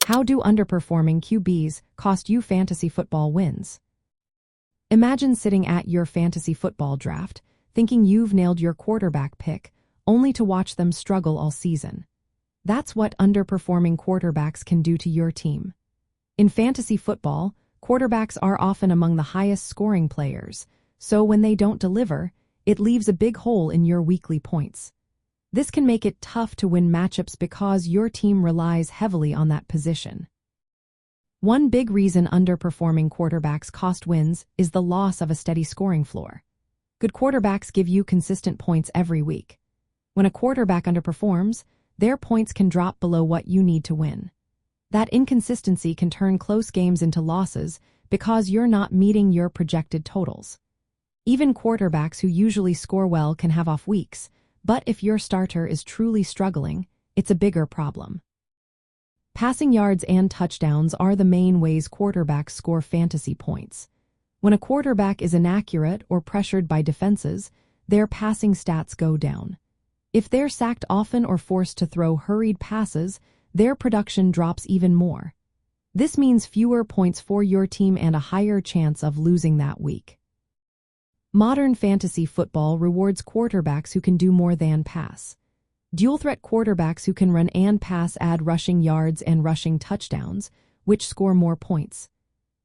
How do underperforming QBs cost you fantasy football wins? Imagine sitting at your fantasy football draft, thinking you've nailed your quarterback pick, only to watch them struggle all season. That's what underperforming quarterbacks can do to your team. In fantasy football, quarterbacks are often among the highest scoring players, so when they don't deliver, it leaves a big hole in your weekly points. This can make it tough to win matchups because your team relies heavily on that position. One big reason underperforming quarterbacks cost wins is the loss of a steady scoring floor. Good quarterbacks give you consistent points every week. When a quarterback underperforms, their points can drop below what you need to win. That inconsistency can turn close games into losses because you're not meeting your projected totals. Even quarterbacks who usually score well can have off weeks, but if your starter is truly struggling, it's a bigger problem. Passing yards and touchdowns are the main ways quarterbacks score fantasy points. When a quarterback is inaccurate or pressured by defenses, their passing stats go down. If they're sacked often or forced to throw hurried passes, their production drops even more. This means fewer points for your team and a higher chance of losing that week. Modern fantasy football rewards quarterbacks who can do more than pass. Dual-threat quarterbacks who can run and pass add rushing yards and rushing touchdowns, which score more points.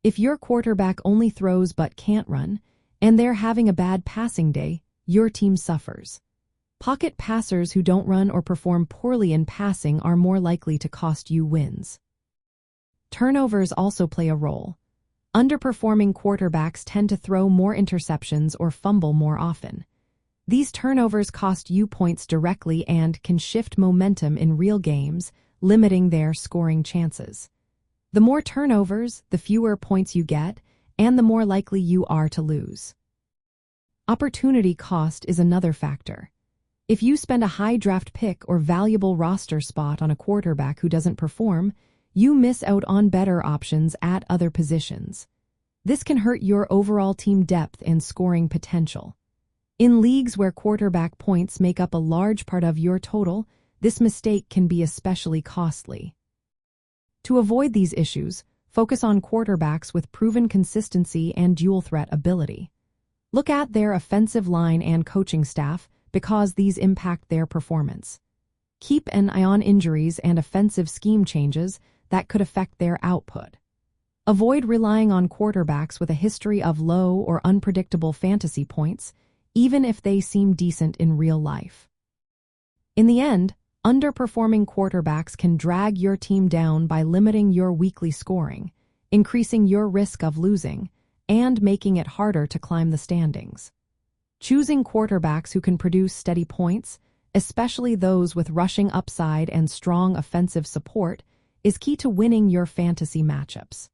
If your quarterback only throws but can't run, and they're having a bad passing day, your team suffers. Pocket passers who don't run or perform poorly in passing are more likely to cost you wins. Turnovers also play a role. Underperforming quarterbacks tend to throw more interceptions or fumble more often. These turnovers cost you points directly and can shift momentum in real games, limiting their scoring chances. The more turnovers, the fewer points you get, and the more likely you are to lose. Opportunity cost is another factor. If you spend a high draft pick or valuable roster spot on a quarterback who doesn't perform, you miss out on better options at other positions. This can hurt your overall team depth and scoring potential. In leagues where quarterback points make up a large part of your total, this mistake can be especially costly. To avoid these issues, focus on quarterbacks with proven consistency and dual-threat ability. Look at their offensive line and coaching staff because these impact their performance. Keep an eye on injuries and offensive scheme changes that could affect their output. Avoid relying on quarterbacks with a history of low or unpredictable fantasy points, even if they seem decent in real life. In the end, underperforming quarterbacks can drag your team down by limiting your weekly scoring, increasing your risk of losing, and making it harder to climb the standings. Choosing quarterbacks who can produce steady points, especially those with rushing upside and strong offensive support, is key to winning your fantasy matchups.